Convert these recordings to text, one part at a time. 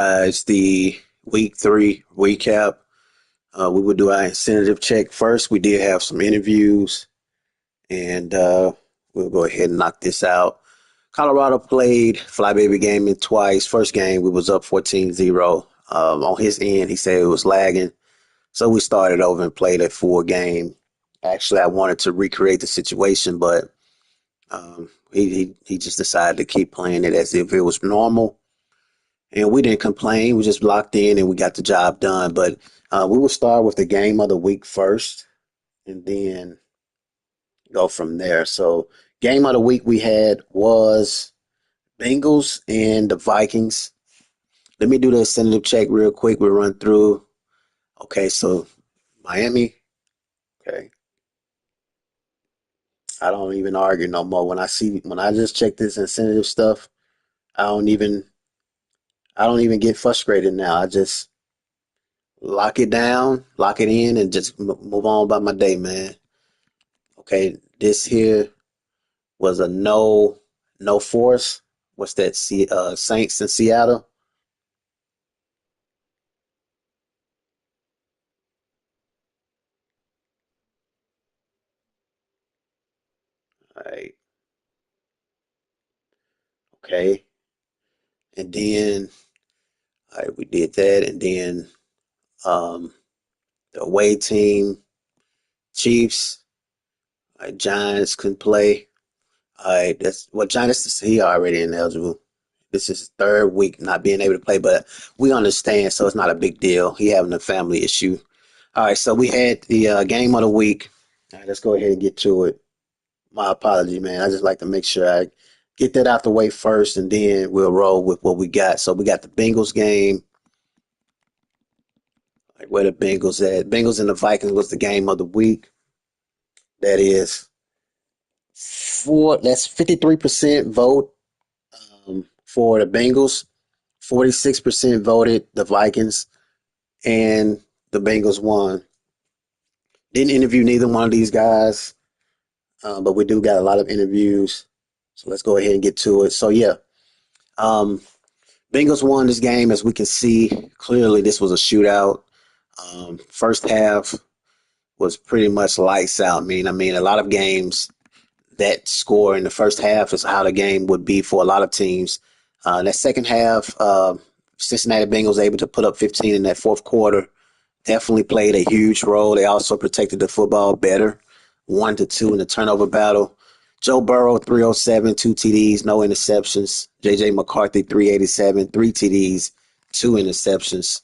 It's the week 3 recap. We would do our incentive check first. We did have some interviews, and we'll go ahead and knock this out. Colorado played Flybaby Gaming twice. First game, we was up 14-0. On his end, he said it was lagging. So we started over and played a full game. Actually, I wanted to recreate the situation, but he just decided to keep playing it as if it was normal. And we didn't complain. We just locked in and we got the job done. But we will start with the game of the week first and then go from there. So, game of the week we had was Bengals and the Vikings. Let me do the incentive check real quick. We'll run through. Okay, so Miami. Okay. I don't even argue no more. When I just check this incentive stuff, I don't even I don't even get frustrated now. I just lock it down, lock it in, and just move on about my day, man. Okay, this here was a no force. What's that? Saints in Seattle. All right, okay, and then all right, we did that, and then um, the away team, Chiefs, all right, Giants couldn't play. All right, that's well, Giants. He already ineligible. This is his third week not being able to play, but we understand, so it's not a big deal. He having a family issue. All right, so we had the game of the week. All right, let's go ahead and get to it. My apology, man. I just like to make sure I get that out the way first, and then we'll roll with what we got. So we got the Bengals game. Like where the Bengals at? Bengals and the Vikings was the game of the week. That is four. That's 53% vote for the Bengals. 46% voted the Vikings, and the Bengals won. Didn't interview neither one of these guys, but we do got a lot of interviews. So let's go ahead and get to it. So yeah, um, Bengals won this game. As we can see clearly, this was a shootout. First half was pretty much lights out. I mean, a lot of games that score in the first half is how the game would be for a lot of teams. That second half, Cincinnati Bengals able to put up 15 in that fourth quarter. Definitely played a huge role. They also protected the football better, 1-2 in the turnover battle. Joe Burrow, 307, two TDs, no interceptions. JJ McCarthy, 387, three TDs, two interceptions.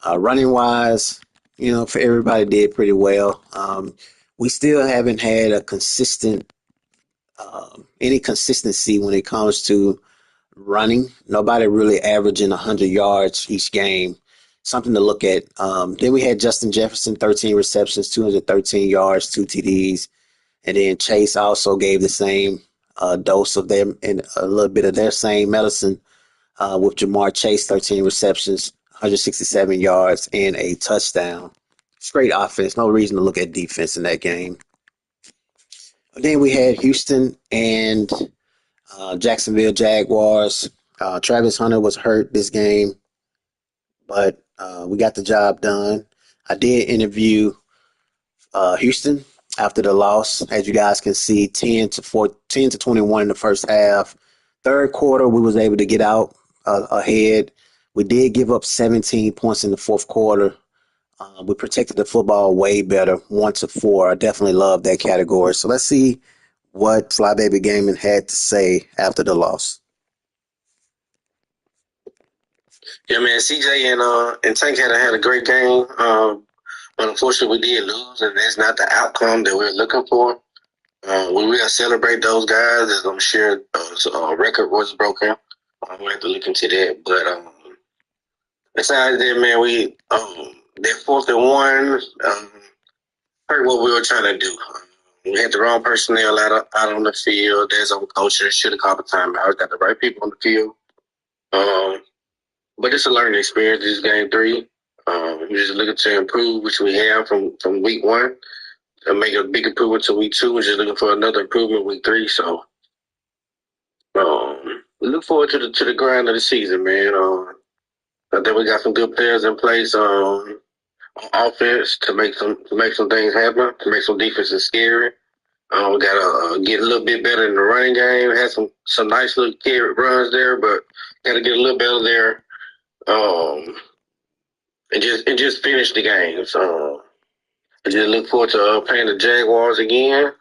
Running wise, for everybody did pretty well. We still haven't had any consistency when it comes to running. Nobody really averaging 100 yards each game. Something to look at. Then we had Justin Jefferson, 13 receptions, 213 yards, two TDs. And then Chase also gave the same dose of them and a little bit of their same medicine with Jamar Chase, 13 receptions, 167 yards, and a touchdown. It's great offense. No reason to look at defense in that game. Then we had Houston and Jacksonville Jaguars. Travis Hunter was hurt this game, but we got the job done. I did interview Houston after the loss. As you guys can see, 10 to 21 in the first half. Third quarter, we was able to get out ahead. We did give up 17 points in the fourth quarter. We protected the football way better, 1-4. I definitely love that category. So let's see what Flybaby Gaming had to say after the loss. Yeah, man. CJ and Tank had a great game. But unfortunately, we did lose, and that's not the outcome that we're looking for. We will celebrate those guys, as I'm sure a record was broken. We'll have to look into that. But besides that, man, we that 4th and 1 hurt what we were trying to do. We had the wrong personnel out on the field. There's on coaches should have called the timeout. Got the right people on the field. Um, but it's a learning experience. This is game 3. We're just looking to improve, which we have from week 1. Make a big improvement to week 2. We're just looking for another improvement week 3. So we look forward to the grind of the season, man. I think we got some good players in place on offense to make some things happen, to make some defenses scary. We got to get a little bit better in the running game. Had some nice little carry runs there, but got to get a little better there. Um, and just finish the games. I just look forward to playing the Jaguars again.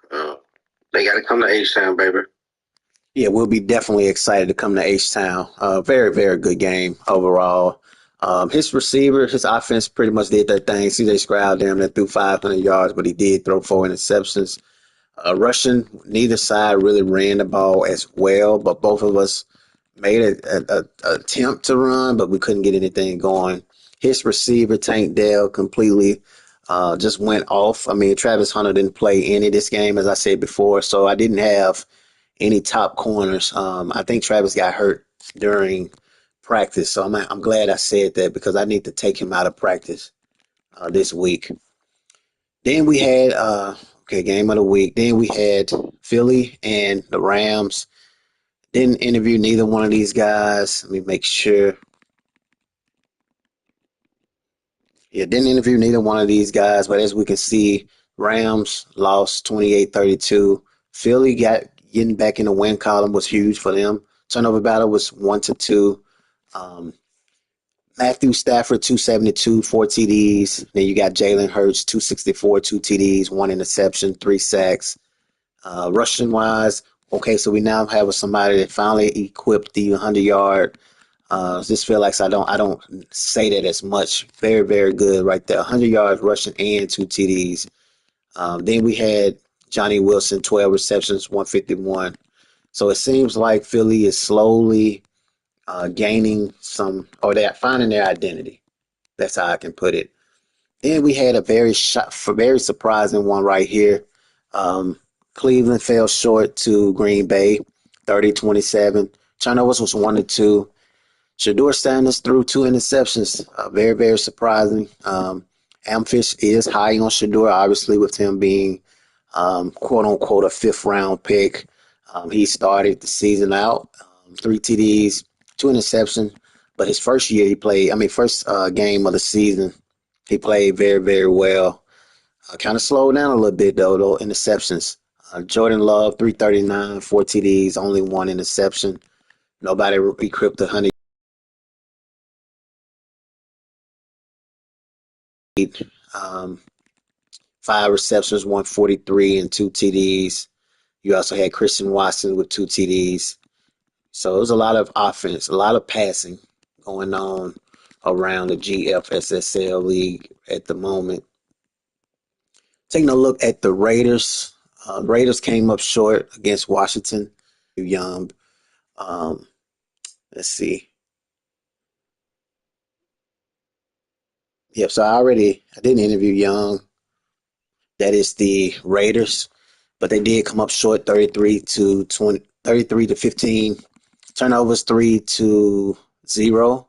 They got to come to H-Town, baby. Yeah, we'll be definitely excited to come to H-Town. Very, very good game overall. His receiver, his offense pretty much did their thing. CJ Stroud damn near threw 500 yards, but he did throw 4 interceptions. Rushing, neither side really ran the ball as well, but both of us made a attempt to run, but we couldn't get anything going. His receiver, Tank Dell, completely just went off. I mean, Travis Hunter didn't play any of this game, as I said before, so I didn't have any top corners. I think Travis got hurt during practice, so I'm glad I said that because I need to take him out of practice this week. Then we had okay, game of the week. Then we had Philly and the Rams. Didn't interview neither one of these guys. Let me make sure. Yeah, didn't interview neither one of these guys, but as we can see, Rams lost 28-32. Philly got getting back in the win column was huge for them. Turnover battle was 1-2. Um, Matthew Stafford 272, 4 TDs. Then you got Jalen Hurts 264, 2 TDs, 1 interception, 3 sacks. Rushing wise, okay, so we now have somebody that finally equipped the 100 yard. This feel like I don't say that as much. Very, very good right there. 100 yards rushing and 2 TDs. Then we had Johnny Wilson, 12 receptions, 151. So it seems like Philly is slowly gaining some, or they're finding their identity. That's how I can put it. Then we had a very surprising one right here. Um, Cleveland fell short to Green Bay, 30-27. Turnovers was 1-2. Shador Sanders threw 2 interceptions. Very, very surprising. Amfish is high on Shador, obviously, with him being quote unquote a fifth round pick. He started the season out, 3 TDs, 2 interceptions. But his first year he played, I mean, first game of the season, he played very, very well. Kind of slowed down a little bit, though, interceptions. Jordan Love, 339, 4 TDs, only 1 interception. Nobody equipped the 100. Um, 5 receptions, 143, and 2 TDs. You also had Christian Watson with 2 TDs. So it was a lot of offense, a lot of passing going on around the GFSSL league at the moment. Taking a look at the Raiders. Raiders came up short against Washington. Young. Um, let's see. Yep. So I didn't interview Young. That is the Raiders, but they did come up short, 33-15. Turnovers 3-0.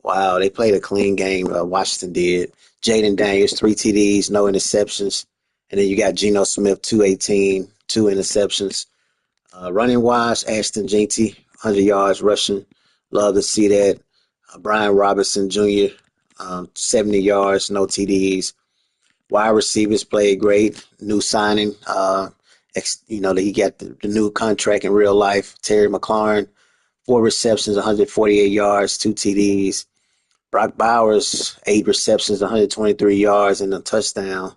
Wow, they played a clean game. Washington did. Jaden Daniels, 3 TDs, no interceptions. And then you got Geno Smith, 218, 2 interceptions. Running wise, Ashton Jeanty, 100 yards rushing. Love to see that. Brian Robinson Jr., 70 yards, no TDs. Wide receivers played great. New signing, he got the new contract in real life. Terry McLaurin, 4 receptions, 148 yards, 2 TDs. Brock Bowers, 8 receptions, 123 yards, and a touchdown.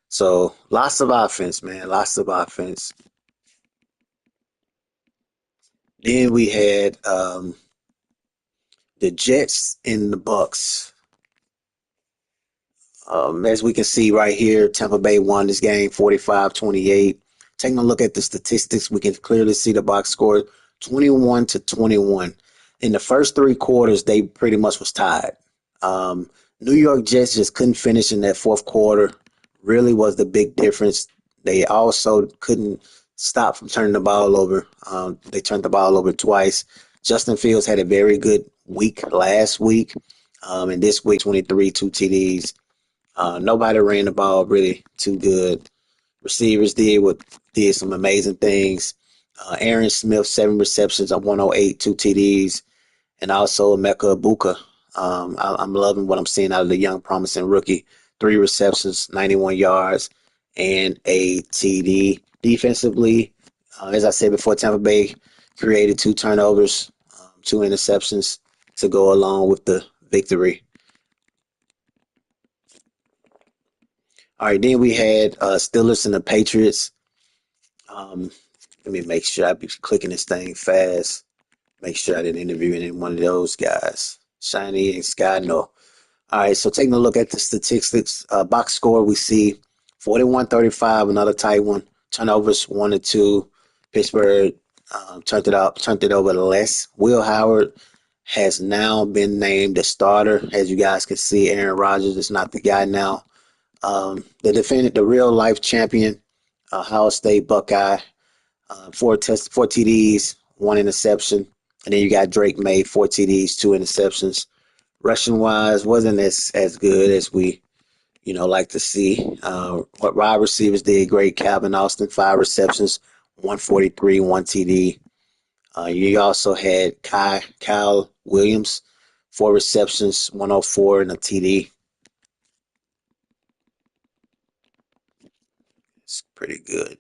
So lots of offense, man. Lots of offense. Then we had the Jets and the Bucks. As we can see right here, Tampa Bay won this game 45-28. Taking a look at the statistics, we can clearly see the box score 21-21. In the first 3 quarters, they pretty much was tied. New York Jets just couldn't finish in that fourth quarter. Really was the big difference. They also couldn't stop from turning the ball over. They turned the ball over twice. Justin Fields had a very good week last week. And this week, 23, 2 TDs. Nobody ran the ball really too good. Receivers did some amazing things. Aaron Smith, 7 receptions on 108, 2 TDs, and also Emeka Ibuka, I'm loving what I'm seeing out of the young, promising rookie. 3 receptions, 91 yards, and a TD. Defensively, as I said before, Tampa Bay created 2 turnovers, 2 interceptions to go along with the victory. All right, then we had Steelers and the Patriots. Um, Let me make sure I be clicking this thing fast. Make sure I didn't interview any one of those guys. Shiny and Sky, no. All right, so taking a look at the statistics, box score, we see 41-35, another tight one. Turnovers 1-2. Pittsburgh turned it over less. Will Howard has now been named the starter. As you guys can see, Aaron Rodgers is not the guy now. The real life champion, Ohio State Buckeye, four TDs, 1 interception, and then you got Drake May, 4 TDs, 2 interceptions. Rushing wise, wasn't as good as we like to see. What wide receivers did great. Calvin Austin, 5 receptions, 143, 1 TD. You also had Kyle Williams, 4 receptions, 104, and a TD. It's pretty good.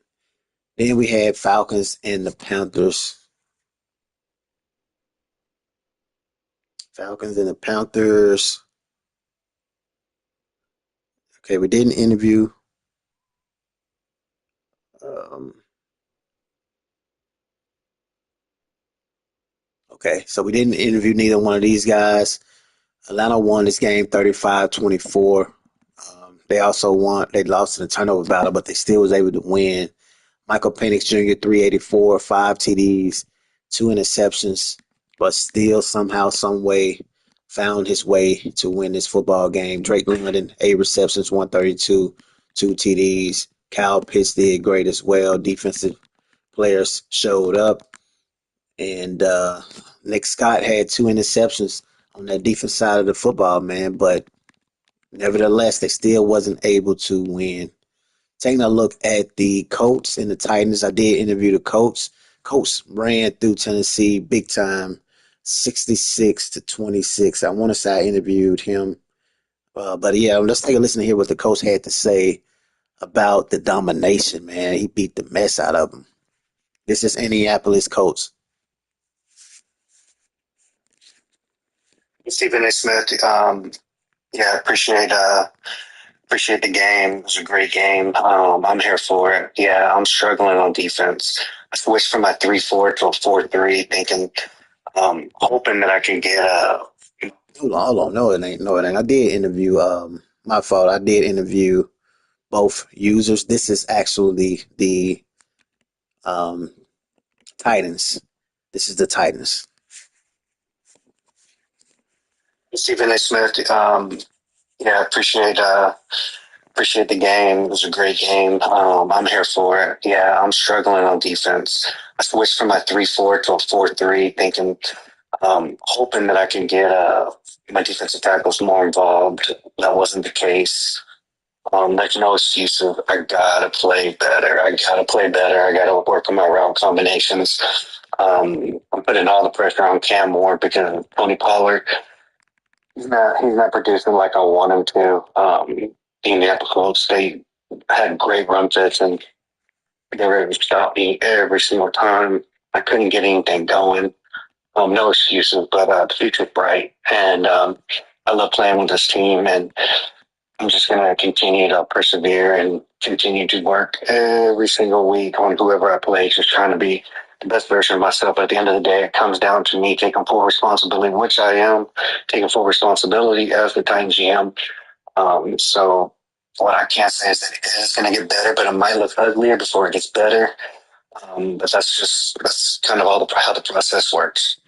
Then we had Falcons and the Panthers. Falcons and the Panthers. Okay, we did an interview. Um, okay, so we didn't interview neither one of these guys. Atlanta won this game 35-24. They also won. They lost in the turnover battle, but they still was able to win. Michael Penix Jr. 384, 5 TDs, 2 interceptions, but still somehow, some way found his way to win this football game. Drake London 8 receptions, 132, 2 TDs. Kyle Pitts did great as well. Defensive players showed up, and Nick Scott had 2 interceptions on that defense side of the football, man. But nevertheless, they still wasn't able to win. Taking a look at the Colts and the Titans, I did interview the Colts. Colts ran through Tennessee big time, 66-26. I want to say I interviewed him. But yeah, let's take a listen to hear what the Colts had to say about the domination, man. He beat the mess out of them. This is Indianapolis Colts. Stephen A. Smith, yeah, appreciate the game. It was a great game. I'm here for it. Yeah, I'm struggling on defense. I switched from my 3-4 to a 4-3, thinking, hoping that I can get a. Hold on. No, it ain't. No, it ain't. I did interview, my fault. I did interview both users. This is actually the um, Titans. This is the Titans. Stephen A. Smith, yeah, appreciate the game. It was a great game. I'm here for it. Yeah, I'm struggling on defense. I switched from my 3-4 to a 4-3, thinking, hoping that I can get my defensive tackles more involved. That wasn't the case. There's no excuse of I gotta play better. I gotta play better. I gotta work on my route combinations. I'm putting all the pressure on Cam Moore because Tony Pollard, he's not producing like I want him to. The Indianapolis State had great run fits and they were able to stop me every single time. I couldn't get anything going. No excuses, but the future's bright, and I love playing with this team, and I'm just going to continue to persevere and continue to work every single week on whoever I play, just trying to be the best version of myself. At the end of the day, it comes down to me taking full responsibility, which I am, taking full responsibility as the Titans GM. So what I can't say is that it is going to get better, but it might look uglier before it gets better. But that's kind of how the process works.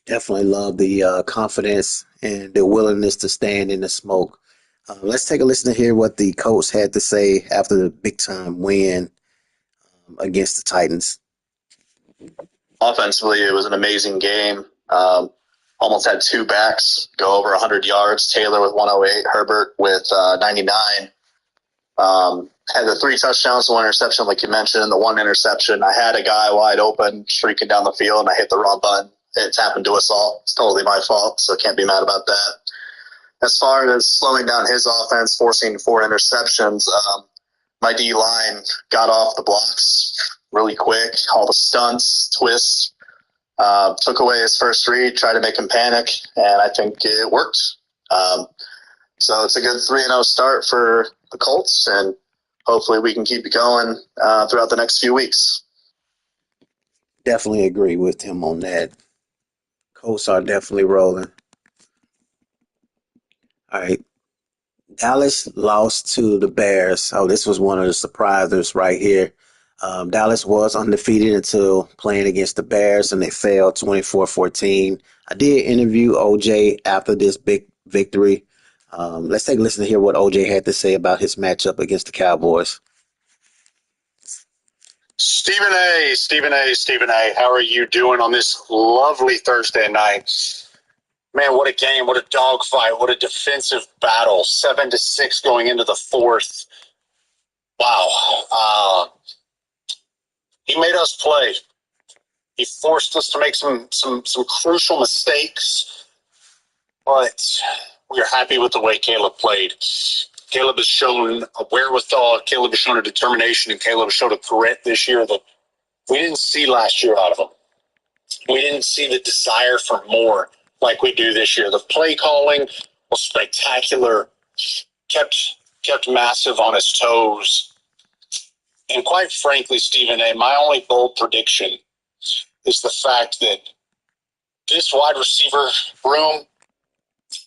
Definitely love the confidence and the willingness to stand in the smoke. Let's take a listen to hear what the Colts had to say after the big time win against the Titans. Offensively, it was an amazing game. Almost had two backs go over 100 yards. Taylor with 108, Herbert with 99. Had the 3 touchdowns, 1 interception, like you mentioned. The 1 interception, I had a guy wide open, streaking down the field, and I hit the wrong button. It's happened to us all. It's totally my fault, so can't be mad about that. As far as slowing down his offense, forcing 4 interceptions, my D line got off the blocks really quick. All the stunts, twists, took away his first read, tried to make him panic, and I think it worked. Um, so it's a good 3-0 start for the Colts, and hopefully we can keep it going throughout the next few weeks. Definitely agree with him on that. Colts are definitely rolling. All right. Dallas lost to the Bears. Oh, this was one of the surprisers right here. Dallas was undefeated until playing against the Bears, and they fell 24-14. I did interview OJ after this big victory. Let's take a listen to hear what OJ had to say about his matchup against the Cowboys. Stephen A. How are you doing on this lovely Thursday night? Man, what a game! What a dogfight! What a defensive battle! 7-6 going into the fourth. Wow. He made us play. He forced us to make some crucial mistakes, but we are happy with the way Caleb played. Caleb has shown a wherewithal. Caleb has shown a determination, and Caleb has shown a grit this year that we didn't see last year out of him. We didn't see the desire for more like we do this year. The play calling was spectacular, kept massive on his toes. And quite frankly, Stephen A., my only bold prediction is the fact that this wide receiver room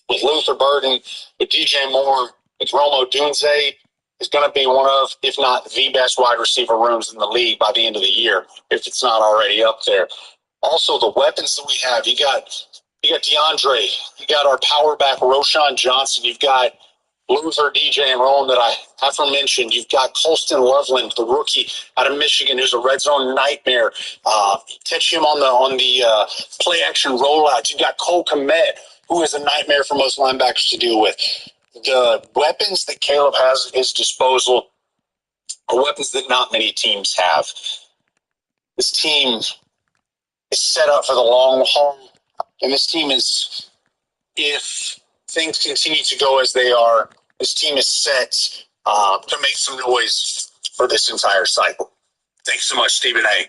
with Luther Burden, with DJ Moore, with Romo Dunze is going to be one of, if not the best wide receiver rooms in the league by the end of the year, if it's not already up there. Also, the weapons that we have, you got DeAndre, you got our power back Roshan Johnson, you've got Luther, DJ, and Rowan that I aforementioned. You've got Colston Loveland, the rookie out of Michigan, who's a red zone nightmare. Catch him on the play action rollout. You've got Cole Kmet, who is a nightmare for most linebackers to deal with. The weapons that Caleb has at his disposal are weapons that not many teams have. This team is set up for the long haul, and this team is, if things continue to go as they are, this team is set to make some noise for this entire cycle. Thanks so much, Stephen A.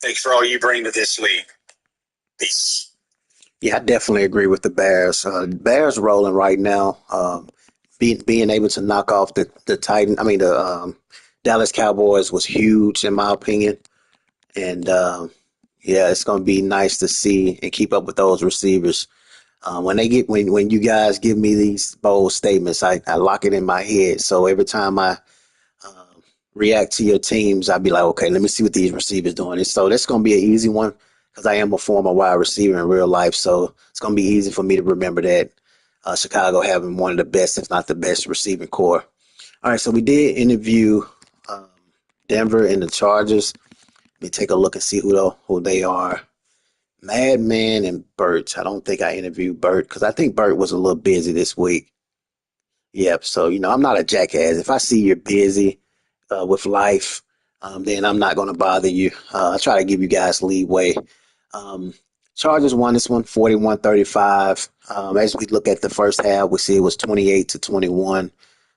Thanks for all you bring to this league. Peace. Yeah, I definitely agree with the Bears. Bears rolling right now. Being able to knock off the Dallas Cowboys was huge in my opinion. And yeah, it's going to be nice to see and keep up with those receivers. When you guys give me these bold statements, I lock it in my head. So every time I react to your teams, I'd be like, okay, let me see what these receivers doing. And so that's going to be an easy one because I am a former wide receiver in real life. So it's going to be easy for me to remember that Chicago having one of the best, if not the best, receiving core. All right, so we did interview um, Denver and the Chargers. Let me take a look and see who they are. Madman and Bert. I don't think I interviewed Bert because I think Bert was a little busy this week. Yep. So, I'm not a jackass. If I see you're busy with life, then I'm not going to bother you. I try to give you guys leeway. Um, Chargers won this one 41-35. As we look at the first half, we see it was 28-21.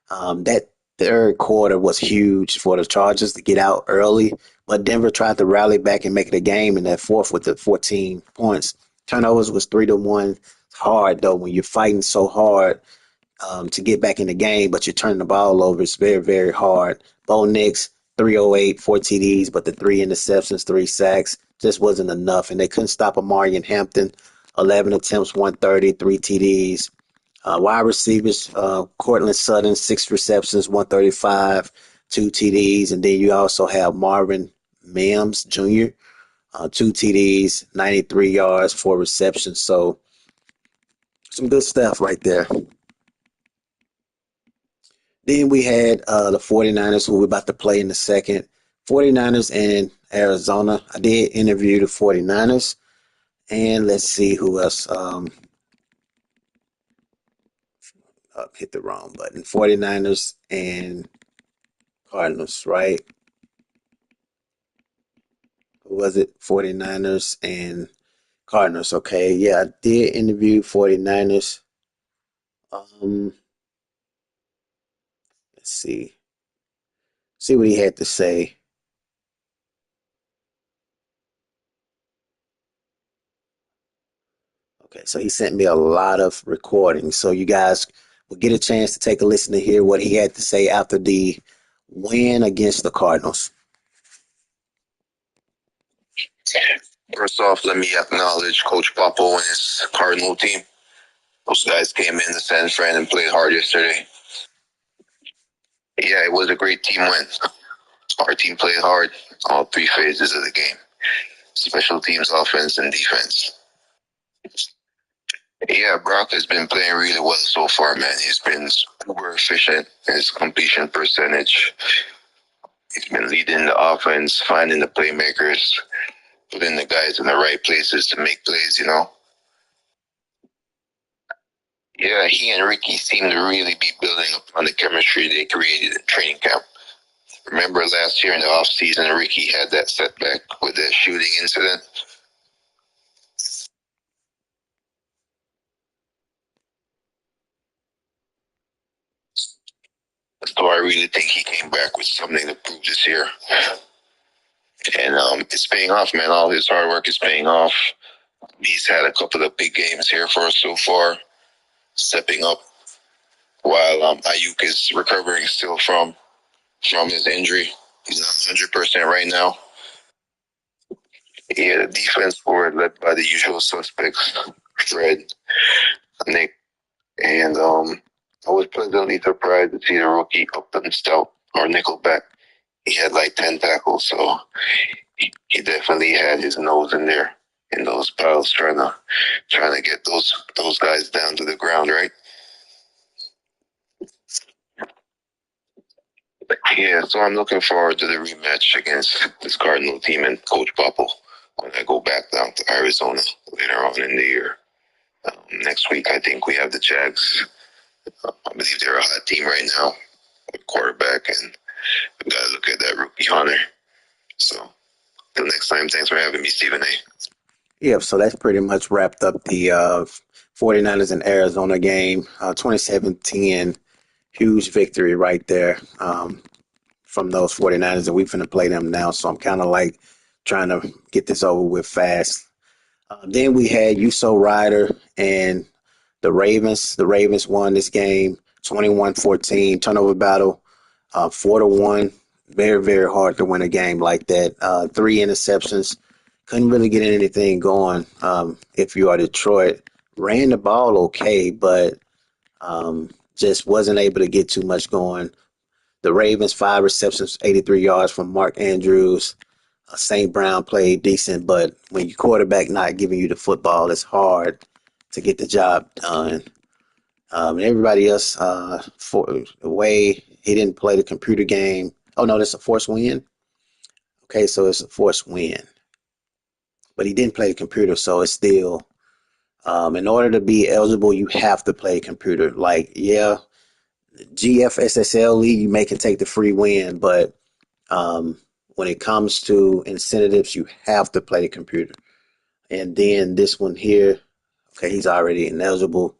That third quarter was huge for the Chargers to get out early, but Denver tried to rally back and make it a game in that fourth with the 14 points. Turnovers was 3-1. It's hard though when you're fighting so hard to get back in the game, but you're turning the ball over. It's very, very hard. Bo Nix, 308, 4 TDs, but the 3 interceptions, 3 sacks just wasn't enough. And they couldn't stop Amari Hampton, 11 attempts, 130, 3 TDs. Wide receivers, Cortland Sutton, 6 receptions, 135, 2 TDs. And then you also have Marvin Mims Jr., 2 TDs, 93 yards, 4 receptions. So some good stuff right there. Then we had the 49ers, who we're about to play in the second. 49ers and Arizona. I did interview the 49ers. And let's see who else. Hit the wrong button. 49ers and Cardinals, right? Who was it? 49ers and Cardinals, okay. Yeah, I did interview 49ers. Um, let's see. See what he had to say. Okay, so he sent me a lot of recordings. So you guys will get a chance to take a listen to hear what he had to say after the win against the Cardinals. First off, let me acknowledge Coach Popo and his Cardinal team. Those guys came in to San Fran and played hard yesterday. Yeah, it was a great team win. Our team played hard all three phases of the game. Special teams, offense, and defense. Yeah, Brock has been playing really well so far, man. He's been super efficient. His completion percentage. He's been leading the offense, finding the playmakers, putting the guys in the right places to make plays. Yeah, he and Ricky seem to really be building upon the chemistry they created in training camp. Remember last year in the offseason, Ricky had that setback with the shooting incident? So I really think he came back with something to prove this year. And it's paying off, man. All his hard work is paying off. He's had a couple of big games here for us so far, stepping up while Ayuk is recovering still from his injury. He's not 100% right now. Yeah, the defense were led by the usual suspects, Fred, Nick, and I was pleasantly surprised to see the rookie Upton Stout or Nickelback. He had like 10 tackles, so he definitely had his nose in there in those piles, trying to get those guys down to the ground, right? Yeah, so I'm looking forward to the rematch against this Cardinal team and Coach Popo when I go back down to Arizona later on in the year. Next week, I think we have the Jags. I believe they're a hot team right now, with quarterback, and we got to look at that rookie Hunter. So, till next time, thanks for having me, Stephen A. Yeah, so that's pretty much wrapped up the 49ers and Arizona game. 27-10, huge victory right there from those 49ers, and we're going to play them now. So I'm kind of like trying to get this over with fast. Then we had Uso Ryder and the Ravens. The Ravens won this game 21-14, turnover battle, 4-1. Very, very hard to win a game like that. Three interceptions. Couldn't really get anything going if you are Detroit. Ran the ball okay, but just wasn't able to get too much going. The Ravens, 5 receptions, 83 yards from Mark Andrews. St. Brown played decent, but when your quarterback not giving you the football, it's hard to get the job done. And everybody else, for the way he didn't play the computer game. Oh no, that's a forced win. Okay, so it's a forced win, but he didn't play the computer, so it's still. In order to be eligible, you have to play computer. Like, yeah, GFSSL league, you may can take the free win, but when it comes to incentives, you have to play the computer. And then this one here, okay, he's already ineligible.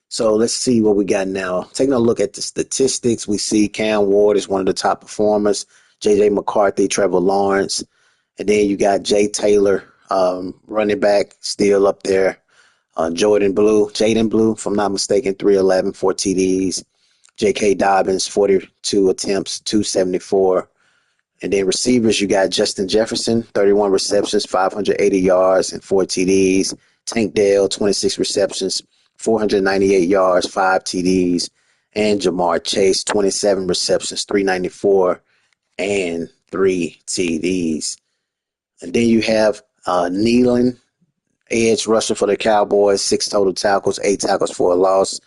So let's see what we got now. Taking a look at the statistics, we see Cam Ward is one of the top performers, JJ McCarthy, Trevor Lawrence, and then you got Jay Taylor, running back, still up there. Jaden Blue, if I'm not mistaken, 311, 4 TDs. J.K. Dobbins, 42 attempts, 274. And then receivers, you got Justin Jefferson, 31 receptions, 580 yards, and 4 TDs. Tank Dell, 26 receptions, 498 yards, 5 TDs. And Jamar Chase, 27 receptions, 394, and 3 TDs. And then you have Nealon, edge rusher for the Cowboys, 6 total tackles, 8 tackles for a loss.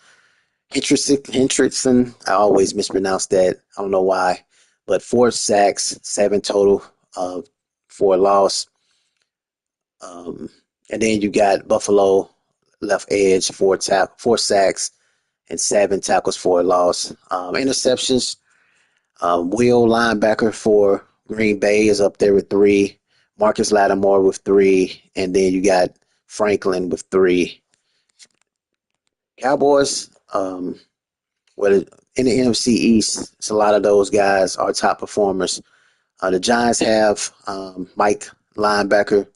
Hendrickson, I always mispronounce that. I don't know why. But 4 sacks, 7 total for a loss. And then you got Buffalo left edge, 4 sacks, and 7 tackles for a loss. Interceptions, Will linebacker for Green Bay is up there with 3. Marcus Lattimore with 3. And then you got Franklin with 3. Cowboys, well, in the NFC East, it's a lot of those guys are top performers. The Giants have Mike linebacker,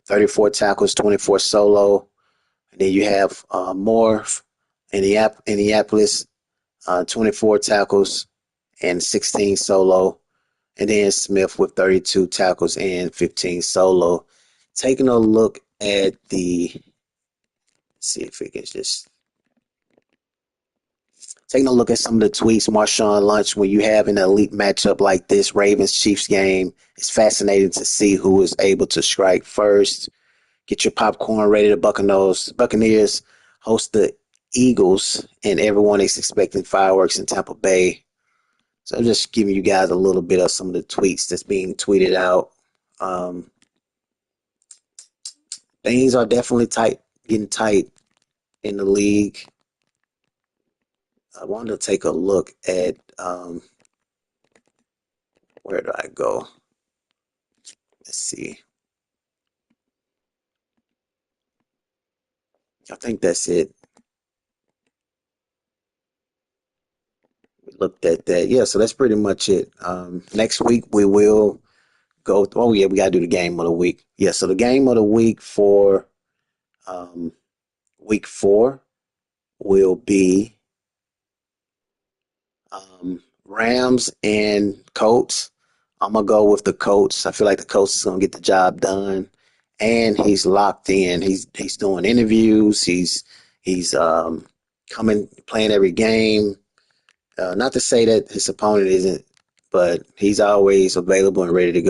34 tackles, 24 solo. And then you have Moore, Indianapolis, 24 tackles and 16 solo. And then Smith with 32 tackles and 15 solo. Taking a look at see if we can just taking a look at some of the tweets, Marshawn Lynch, when you have an elite matchup like this, Ravens Chiefs game, it's fascinating to see who is able to strike first. Get your popcorn ready. The Buccaneers host the Eagles, and everyone is expecting fireworks in Tampa Bay. So I'm just giving you guys a little bit of some of the tweets that's being tweeted out. Um, Things are definitely tight, getting tight in the league. I wanted to take a look at where do I go? Let's see. I think that's it. We looked at that. Yeah, so that's pretty much it. Next week we will go. Oh yeah, we gotta do the game of the week. Yeah, so the game of the week for week 4 will be Rams and Colts. I'm gonna go with the Colts. I feel like the Colts is gonna get the job done, and he's locked in. He's doing interviews. He's coming playing every game. Not to say that his opponent isn't, but he's always available and ready to go.